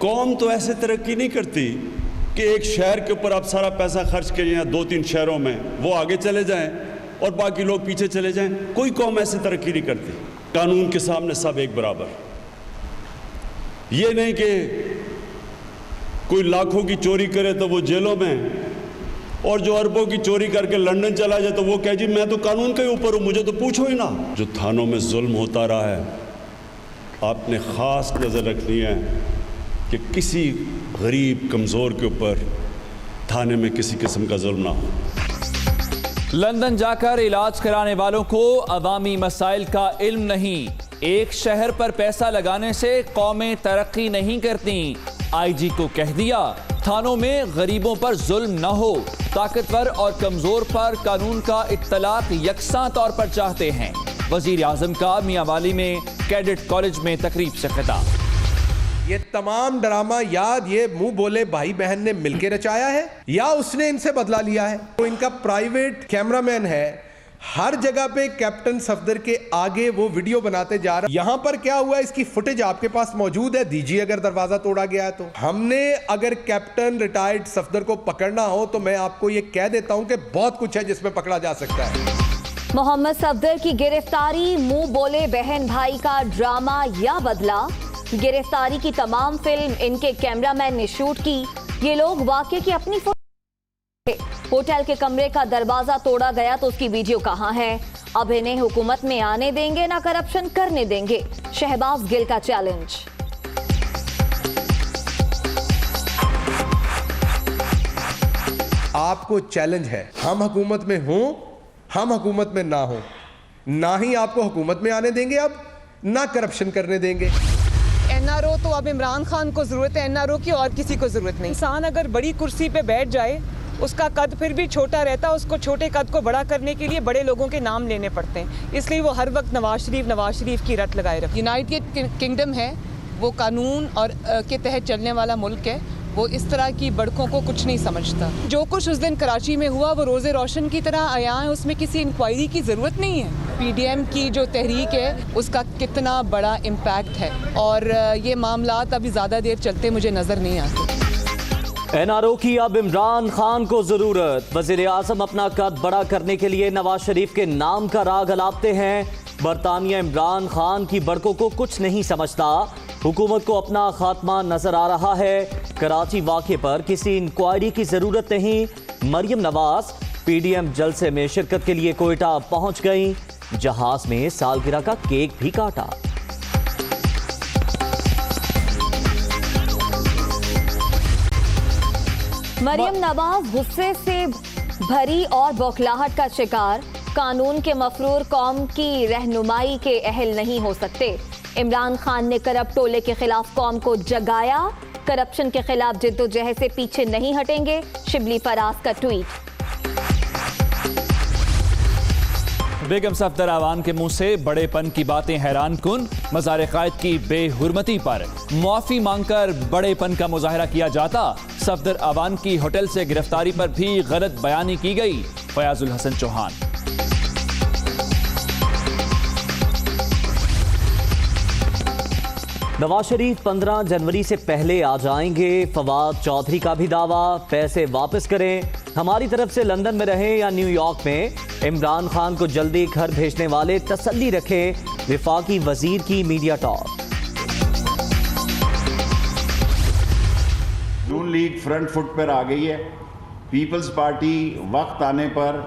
कौम तो ऐसे तरक्की नहीं करती कि एक शहर के ऊपर आप सारा पैसा खर्च करें या 2-3 शहरों में वो आगे चले जाएं और बाकी लोग पीछे चले जाएं। कोई कौम ऐसे तरक्की नहीं करती। कानून के सामने सब एक बराबर। ये नहीं कि कोई लाखों की चोरी करे तो वो जेलों में, और जो अरबों की चोरी करके लंदन चला जाए तो वो कहे जी मैं तो कानून के ऊपर हूं, मुझे तो पूछो ही ना। जो थानों में जुल्म होता रहा है, आपने ख़ास नज़र रखनी है कि किसी गरीब कमज़ोर के ऊपर थाने में किसी किस्म का जुल्म ना हो। लंदन जाकर इलाज कराने वालों को अवामी मसाइल का इल्म नहीं। एक शहर पर पैसा लगाने से कौमें तरक्की नहीं करती। आईजी को कह दिया थानों में गरीबों पर जुल्म न हो। ताकतवर और कमजोर पर कानून का इत्तलाक यकसा तौर पर चाहते हैं। वजीर आजम का मियांवाली में कैडेट कॉलेज में तकरीब से खिताब। ये तमाम ड्रामा याद ये मुंह बोले भाई बहन ने मिलकर रचाया है या उसने इनसे बदला लिया है? तो इनका प्राइवेट कैमरामैन है, हर जगह पे कैप्टन सफदर के आगे वो वीडियो बनाते जा रहा है। यहां पर क्या हुआ इसकी फुटेज आपके पास मौजूद है, दीजिए अगर दरवाजा तोड़ा गया है तो। हमने अगर कैप्टन रिटायर्ड सफदर को पकड़ना हो तो मैं आपको ये कह देता हूं कि बहुत कुछ है जिसमें पकड़ा जा सकता है। मोहम्मद सफदर की गिरफ्तारी मुंह बोले बहन भाई का ड्रामा या बदला। गिरफ्तारी की तमाम फिल्म इनके कैमरामैन ने शूट की। ये लोग वाकये की अपनी होटल के कमरे का दरवाजा तोड़ा गया तो उसकी वीडियो कहां है? अब इन्हें हुकूमत में आने देंगे ना करप्शन करने देंगे। शहबाज गिल का चैलेंज। आपको चैलेंज है, हम हुकूमत में हों, हम हुकूमत में ना हो, ना ही आपको हुकूमत में आने देंगे, अब ना करप्शन करने देंगे। एनआरओ तो अब इमरान खान को जरूरत है, एनआरओ की और किसी को जरूरत नहीं। इंसान अगर बड़ी कुर्सी पे बैठ जाए, उसका कद फिर भी छोटा रहता है, उसको छोटे कद को बड़ा करने के लिए बड़े लोगों के नाम लेने पड़ते हैं। इसलिए वो हर वक्त नवाज शरीफ की रट लगाए रखते। यूनाइटेड किंगडम है, वो कानून और के तहत चलने वाला मुल्क है। वो इस तरह की बड़कों को कुछ नहीं समझता। जो कुछ उस दिन कराची में हुआ वो रोज़े रोशन की तरह आया है, उसमें किसी इंक्वायरी की ज़रूरत नहीं है। पीडीएम की जो तहरीक है उसका कितना बड़ा इम्पैक्ट है, और ये मामलात अभी ज़्यादा देर चलते मुझे नज़र नहीं आते। एनआरओ की अब इमरान खान को जरूरत। वजीर आजम अपना कद बड़ा करने के लिए नवाज शरीफ के नाम का राग अलापते हैं। बरतानिया इमरान खान की बड़कों को कुछ नहीं समझता। हुकूमत को अपना खात्मा नजर आ रहा है। कराची वाक़े पर किसी इंक्वायरी की जरूरत नहीं। मरियम नवाज पीडीएम जलसे में शिरकत के लिए कोयटा पहुंच गई। जहाज में सालगिरह का केक भी काटा। मरियम नवाज गुस्से से भरी और बौखलाहट का शिकार। कानून के मफरूर कौम की रहनुमाई के अहल नहीं हो सकते। इमरान खान ने करप्ट टोले के खिलाफ कौम को जगाया। करप्शन के खिलाफ जिद्दोजहद से पीछे नहीं हटेंगे। शिबली फराज का ट्वीट। बेगम सफदर आवान के मुंह से बड़ेपन की बातें हैरान कुन। मज़ार कायद की बेहुरमती पर मुआफी मांगकर बड़ेपन का मुजाहरा किया जाता। सफदर आवान की होटल से गिरफ्तारी पर भी गलत बयानी की गई। फयाजुल हसन चौहान। नवाज शरीफ 15 जनवरी से पहले आ जाएंगे। फवाद चौधरी का भी दावा। पैसे वापस करें, हमारी तरफ से लंदन में रहें या न्यूयॉर्क में। इमरान खान को जल्दी घर भेजने वाले तसल्ली रखें। विफाकी वजीर की मीडिया टॉक। नून लीग फ्रंट फुट पर आ गई है। पीपल्स पार्टी वक्त आने पर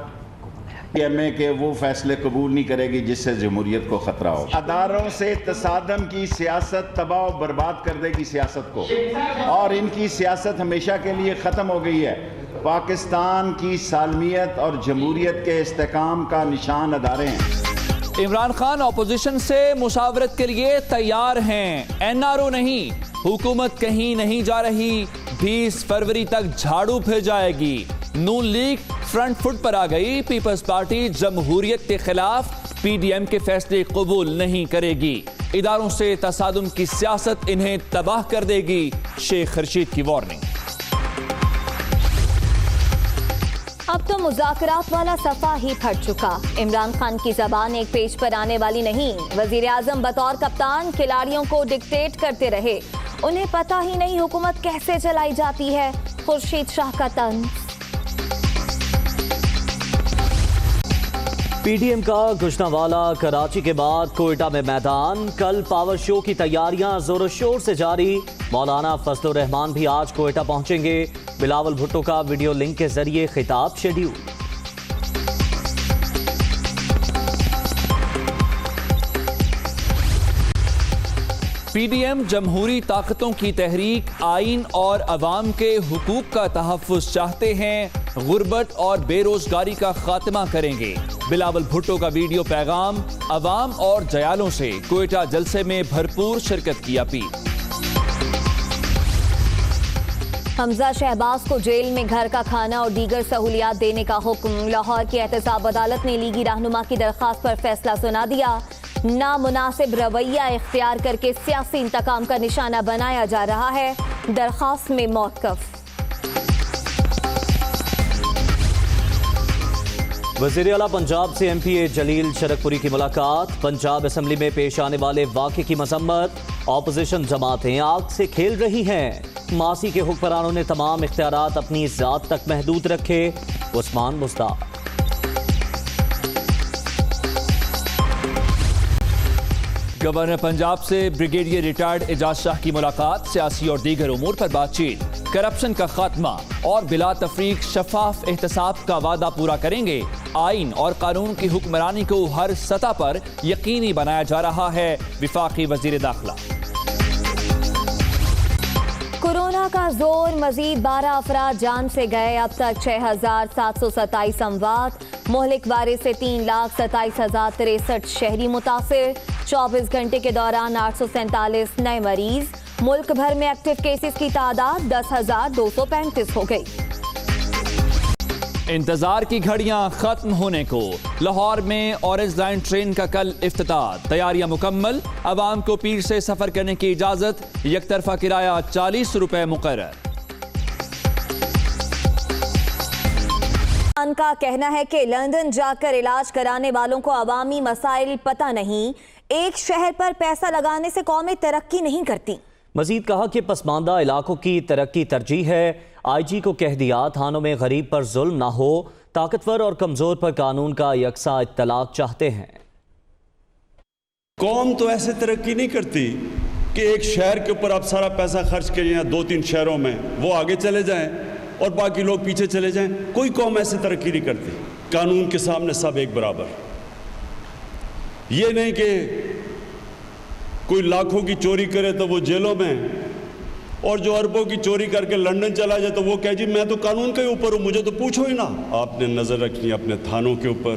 पीएमए के वो फैसले कबूल नहीं करेगी जिससे जमहूरियत को खतरा हो। अदारों से तसादम की सियासत तबाह और बर्बाद कर देगी सियासत को, और इनकी सियासत हमेशा के लिए ख़त्म हो गई है। पाकिस्तान की सालमियत और जमहूरियत के इस्तेकाम का निशान अदारे हैं। इमरान खान अपोजिशन से मुशावरत के लिए तैयार हैं। एनआरओ नहीं, हुकूमत कहीं नहीं जा रही। 20 फरवरी तक झाड़ू फिर जाएगी। नून लीग फ्रंट फुट पर आ गई। पीपल्स पार्टी जमहूरियत के खिलाफ पीडीएम के फैसले कबूल नहीं करेगी। इदारों से तसादुम की सियासत इन्हें तबाह कर देगी। शेख रशीद की वार्निंग। अब तो मुज़ाकरात वाला सफा ही फट चुका। इमरान खान की जबान एक पेज पर आने वाली नहीं। वजीर आजम बतौर कप्तान खिलाड़ियों को डिक्टेट करते रहे। उन्हें पता ही नहीं हुकूमत कैसे चलाई जाती है। खुर्शीद शाह का तंज। पीडीएम का गुजरांवाला कराची के बाद कोयटा में मैदान। कल पावर शो की तैयारियां जोर शोर से जारी। मौलाना फजलुर रहमान भी आज कोयटा पहुंचेंगे। बिलावल भुट्टो का वीडियो लिंक के जरिए खिताब शेड्यूल। पीडीएम जमहूरी ताकतों की तहरीक आइन और अवाम के हुकूक का तहफ़्फ़ुज़ चाहते हैं। गुर्बत और बेरोजगारी का खात्मा करेंगे। बिलावल भुट्टो का वीडियो पैगाम। अवाम और जयालों से कोयटा जलसे में भरपूर शिरकत की अपील। हमजा शहबाज को जेल में घर का खाना और दीगर सहूलियात देने का हुक्म। लाहौर की एहतसाब अदालत ने लीगी रहनुमा की दरख्वास्त पर फैसला सुना दिया। नामुनासिब रवैया इख्तियार करके सियासी इंतकाम का निशाना बनाया जा रहा है। दरख्वास्त में मौक़िफ़। वज़ीर आला पंजाब से एमपीए जलील शरकपुरी की मुलाकात। पंजाब असम्बली में पेश आने वाले वाक़े की मजम्मत। ऑपोजिशन जमातें आग से खेल रही हैं। मासी के हुक्मरानों ने तमाम इख्तियारात अपनी ज़ात तक महदूद रखे। उस्मान मुस्ताक। गवर्नर पंजाब से ब्रिगेडियर रिटायर्ड एजाज शाह की मुलाकात। सियासी और दीगर उमूर पर बातचीत। करप्शन का खात्मा और बिला तफरीक शफाफ एहतसाब का वादा पूरा करेंगे। आइन और कानून की हुक्मरानी को हर सतह पर यकीनी बनाया जा रहा है। विफाकी वजीर दाखिला। कोरोना का जोर। मजीद 12 अफराद जान से गए। अब तक 6,727 अमवात। मोहलिक वायरस से 3,27,063 शहरी मुतासिर। 24 घंटे के दौरान 847 नए मरीज। मुल्क भर में एक्टिव केसेस की तादाद 10,235 हो गई। इंतजार की घड़ियां खत्म होने को। लाहौर में ऑरेंज लाइन ट्रेन का कल इफ्तिताह। तैयारियां मुकम्मल। अवाम को पीर से सफर करने की इजाजत। यकतरफा किराया 40 रुपए मुकर्रर। का कहना है कि लंदन जाकर इलाज कराने वालों को अवामी मसाइल पता नहीं। एक शहर पर पैसा लगाने से कौमें तरक्की नहीं करती। मजीद कहा कि पसमानदा इलाकों की तरक्की तरजीह है। आईजी को कह दिया थानों में गरीब पर जुल्म ना हो। ताकतवर और कमजोर पर कानून का यकसा इत्तलाक चाहते हैं। कौम तो ऐसे तरक्की नहीं करती कि एक शहर के ऊपर आप सारा पैसा खर्च करिए 2-3 शहरों में वो आगे चले जाएं और बाकी लोग पीछे चले जाएं। कोई कौम ऐसे तरक्की नहीं करती। कानून के सामने सब एक बराबर। ये नहीं कि कोई लाखों की चोरी करे तो वो जेलों में, और जो अरबों की चोरी करके लंदन चला जाए तो वो कहे जी मैं तो कानून के ऊपर हूं, मुझे तो पूछो ही ना। आपने नजर रखनी अपने थानों के ऊपर।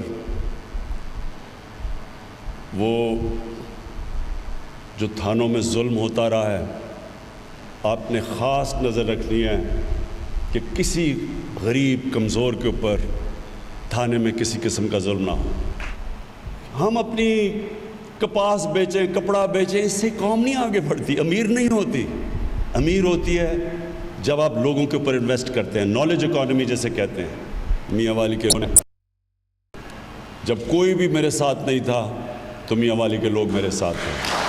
वो जो थानों में जुल्म होता रहा है, आपने खास नजर रखनी है कि किसी गरीब कमजोर के ऊपर थाने में किसी किस्म का जुल्म ना हो। हम अपनी कपास बेचें, कपड़ा बेचें, इससे कौम नहीं आगे बढ़ती, अमीर नहीं होती। अमीर होती है जब आप लोगों के ऊपर इन्वेस्ट करते हैं। नॉलेज इकोनॉमी जैसे कहते हैं। मियाँ वाली के जब कोई भी मेरे साथ नहीं था तो मियाँ वाली के लोग मेरे साथ थे।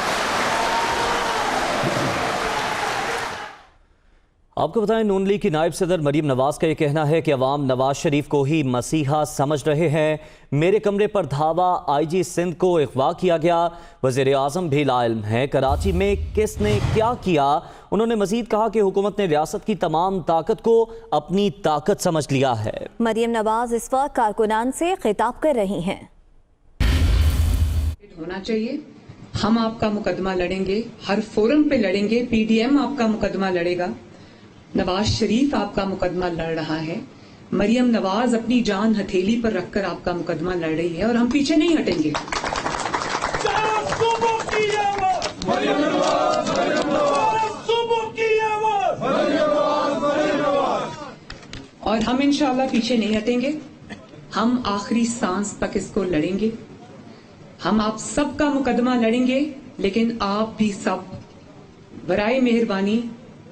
आपको बताएं, नून लीग की नायब सदर मरीम नवाज का यह कहना है कि अवाम नवाज शरीफ को ही मसीहा समझ रहे हैं। मेरे कमरे पर धावा। आईजी सिंध को अगवा किया गया। वज़ीर आज़म भी लाइल्म है कराची में किसने क्या किया। उन्होंने मजीद कहा कि हुकूमत ने रियासत की तमाम ताकत को अपनी ताकत समझ लिया है। मरीम नवाज इस वक्त कारकुनान से खिताब कर रही हैं। होना चाहिए। हम आपका मुकदमा लड़ेंगे, हर फोरम पे लड़ेंगे। पीडीएम आपका मुकदमा लड़ेगा। नवाज शरीफ आपका मुकदमा लड़ रहा है। मरियम नवाज अपनी जान हथेली पर रखकर आपका मुकदमा लड़ रही है और हम पीछे नहीं हटेंगे। और हम इंशाल्लाह पीछे नहीं हटेंगे। हम आखिरी सांस तक इसको लड़ेंगे। हम आप सबका मुकदमा लड़ेंगे, लेकिन आप भी सब बराए मेहरबानी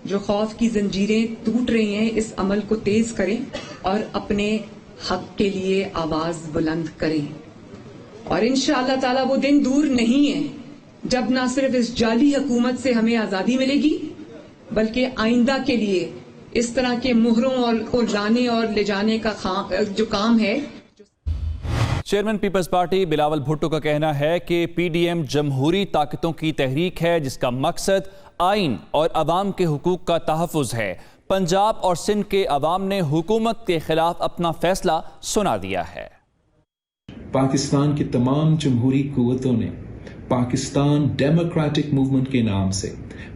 जो खौफ की जंजीरें टूट रही हैं, इस अमल को तेज करें और अपने हक के लिए आवाज बुलंद करें। और इंशाअल्लाह ताला वो दिन दूर नहीं है जब ना सिर्फ इस जाली हुकूमत से हमें आजादी मिलेगी, बल्कि आइंदा के लिए इस तरह के मुहरों को लाने और ले जाने का जो काम है। चेयरमैन पीपल्स पार्टी बिलावल भुट्टो का कहना है कि पीडीएम जमहूरी ताकतों की तहरीक है जिसका मकसद आइन और अवाम के हुकूक का तहफ़्फ़ुज़ है। पंजाब और सिंध के अवाम ने हुकूमत के खिलाफ अपना फैसला सुना दिया है। पाकिस्तान की तमाम जमहूरी कुव्वतों ने पाकिस्तान डेमोक्रेटिक मूवमेंट के नाम से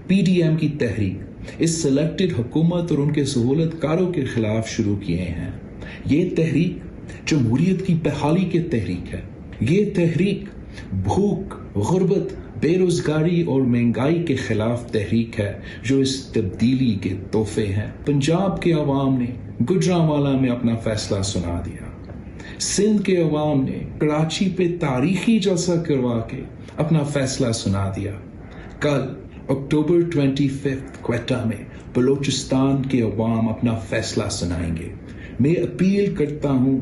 पीडीएम की तहरीक इस सिलेक्टेड हुकूमत और उनके सहूलतकारों के खिलाफ शुरू किए हैं। ये तहरीक जमहूरियत की बहाली की तहरीक है। ये तहरीक भूख, गुर्बत, बेरोजगारी और महंगाई के खिलाफ तहरीक है जो इस तब्दीली के तोहफे हैं। पंजाब के अवाम ने गुजरांवाला में अपना फैसला सुना दिया। सिंध के अवाम ने कराची पे तारीखी जलसा करवा के अपना फैसला सुना दिया। कल अक्टूबर 25 क्वेटा में बलोचिस्तान के अवाम अपना फैसला सुनाएंगे। मैं अपील करता हूं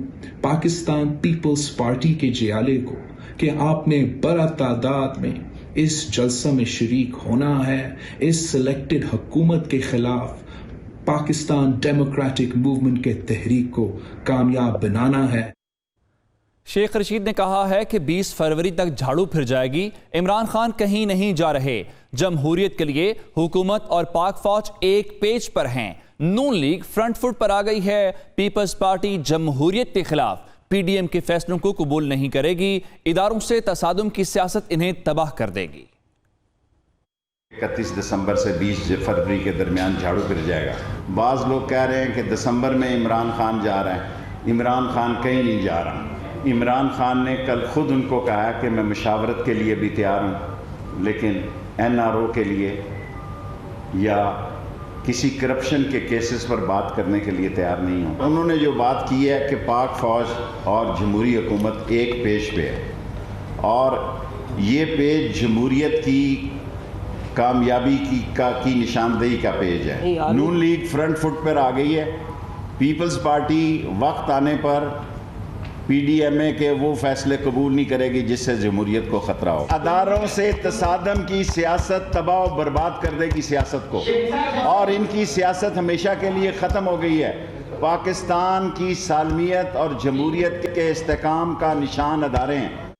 पाकिस्तान पीपल्स पार्टी के जियाले को कि आपने बड़ा तादाद में इस जलसा में शरीक होना है। इस सिलेक्टेड हुकूमत के खिलाफ पाकिस्तान डेमोक्रेटिक मूवमेंट के तहरीक को कामयाब बनाना है। शेख रशीद ने कहा है कि 20 फरवरी तक झाड़ू फिर जाएगी। इमरान खान कहीं नहीं जा रहे। जमहूरियत के लिए हुकूमत और पाक फौज एक पेज पर हैं। नून लीग फ्रंट फुट पर आ गई है। पीपल्स पार्टी जमहूरियत के खिलाफ पीडीएम के फैसलों को कबूल नहीं करेगी। इदारों से तसादुम की सियासत इन्हें तबाह कर देगी। 31 दिसंबर से 20 फरवरी के दरमियान झाड़ू फिर जाएगा। बाज़ लोग कह रहे हैं कि दिसंबर में इमरान खान जा रहे हैं। इमरान खान कहीं नहीं जा रहा। इमरान खान ने कल खुद उनको कहा कि मैं मुशावरत के लिए भी तैयार हूँ, लेकिन एनआरओ के लिए या किसी करप्शन के केसेस पर बात करने के लिए तैयार नहीं हूँ। उन्होंने जो बात की है कि पाक फौज और जमहूरी हुकूमत एक पेज पे है और ये पेज जमहूरियत की कामयाबी की निशानदेही का पेज है। नून लीग फ्रंट फुट पर आ गई है। पीपल्स पार्टी वक्त आने पर पीडीएमए के वो फैसले कबूल नहीं करेगी जिससे जमहूरियत को खतरा हो। अदारों से तसादम की सियासत तबाह और बर्बाद कर देगी सियासत को, और इनकी सियासत हमेशा के लिए ख़त्म हो गई है। पाकिस्तान की सालमियत और जमहूरियत के इस्तेकाम का निशान अदारे हैं।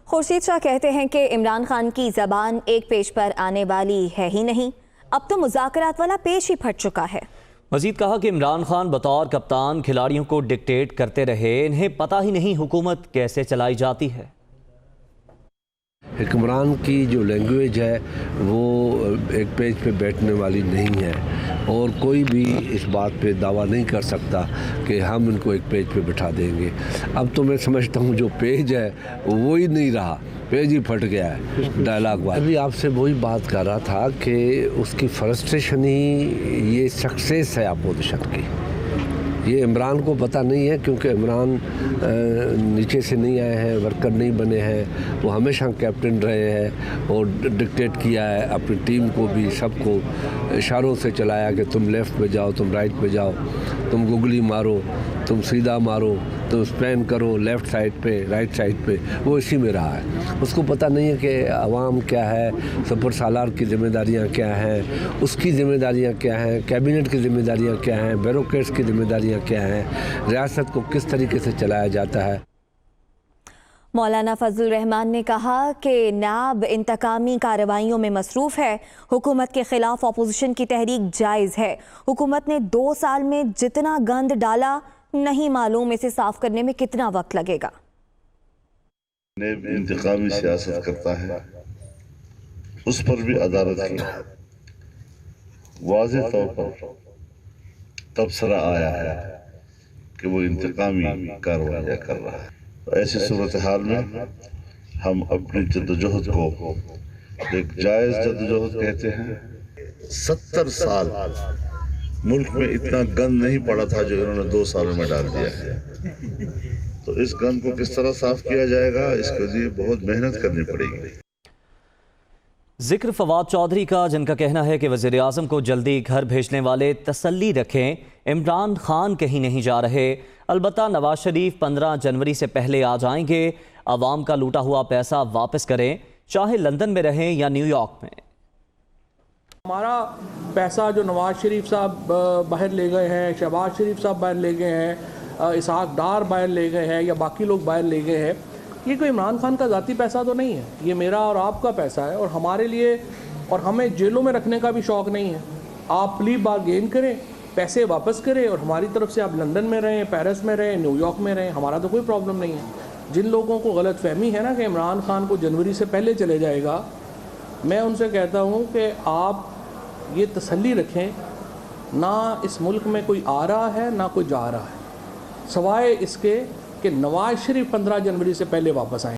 खुर्शीद शाह कहते हैं कि इमरान खान की ज़बान एक पेज पर आने वाली है ही नहीं, अब तो मुज़ाकरात वाला पेज ही फट चुका है। मजीद कहा कि इमरान खान बतौर कप्तान खिलाड़ियों को डिक्टेट करते रहे। इन्हें पता ही नहीं हुकूमत कैसे चलाई जाती है। हुक्मरान की जो लैंग्वेज है वो एक पेज पे बैठने वाली नहीं है और कोई भी इस बात पे दावा नहीं कर सकता कि हम इनको एक पेज पे बिठा देंगे। अब तो मैं समझता हूँ जो पेज है वो ही नहीं रहा, पेज ही फट गया है डायलॉग वाला। अभी आपसे वही बात कर रहा था कि उसकी फ्रस्ट्रेशन ही ये सक्सेस है अपोजिशन की। ये इमरान को पता नहीं है क्योंकि इमरान नीचे से नहीं आए हैं, वर्कर नहीं बने हैं। वो हमेशा कैप्टन रहे हैं और डिक्टेट किया है अपनी टीम को भी, सबको इशारों से चलाया कि तुम लेफ़्ट पे जाओ, तुम राइट पे जाओ, तुम गुगली मारो, तुम सीधा मारो, तुम स्पेन करो लेफ़्ट साइड पे, राइट साइड पे। वो इसी में रहा है। उसको पता नहीं है कि अवाम क्या है, सुपर सालार की जिम्मेदारियाँ क्या हैं, उसकी ज़िम्मेदारियाँ क्या हैं, कैबिनेट की ज़िम्मेदारियाँ क्या हैं, ब्यूरोक्रेट्स की ज़िम्मेदारियाँ क्या हैं, रियासत को किस तरीके से चलाया जाता है। मौलाना फजल रहमान ने कहा कि नाब इंतकामी कार्रवाइयों में मसरूफ़ है। हुकूमत के खिलाफ अपोजिशन की तहरीक जायज़ है। हुकूमत ने 2 साल में जितना गंद डाला नहीं मालूम इसे साफ करने में कितना वक्त लगेगा। इंतकामी सियासत करता है, उस पर भी अदालत की वाज़ेह तौर पर तबसरा आया है कि वो इंतकामी कार्रवाइयाँ कर रहा है। ऐसी सूरत हाल में हम अपनी जद्दोजहद को एक जायज़ जद्दोजहद कहते हैं। 70 साल मुल्क में इतना गंद नहीं पड़ा था जो इन्होंने 2 सालों में डाल दिया है। तो इस गंद को किस तरह साफ किया जाएगा, इसके लिए बहुत मेहनत करनी पड़ेगी। जिक्र फवाद चौधरी का, जिनका कहना है कि वज़ीर आज़म को जल्दी घर भेजने वाले तसल्ली रखें, इमरान खान कहीं नहीं जा रहे। अलबत्ता नवाज शरीफ 15 जनवरी से पहले आ जाएंगे। अवाम का लूटा हुआ पैसा वापस करें, चाहे लंदन में रहें या न्यूयॉर्क में। हमारा पैसा जो नवाज शरीफ साहब बाहर ले गए हैं, शहबाज शरीफ साहब बाहर ले गए हैं, इसहाक डार बाहर ले गए हैं या बाकी लोग बाहर ले गए हैं, ये कोई इमरान खान का ज़ाती पैसा तो नहीं है। ये मेरा और आपका पैसा है और हमारे लिए, और हमें जेलों में रखने का भी शौक़ नहीं है। आप प्ली बारगेन करें, पैसे वापस करें और हमारी तरफ से आप लंदन में रहें, पेरिस में रहें, न्यूयॉर्क में रहें, हमारा तो कोई प्रॉब्लम नहीं है। जिन लोगों को गलत फहमी है ना कि इमरान खान को जनवरी से पहले चले जाएगा, मैं उनसे कहता हूँ कि आप ये तसल्ली रखें, ना इस मुल्क में कोई आ रहा है ना कोई जा रहा है, सवाए इसके कि नवाज शरीफ 15 जनवरी से पहले वापस आए।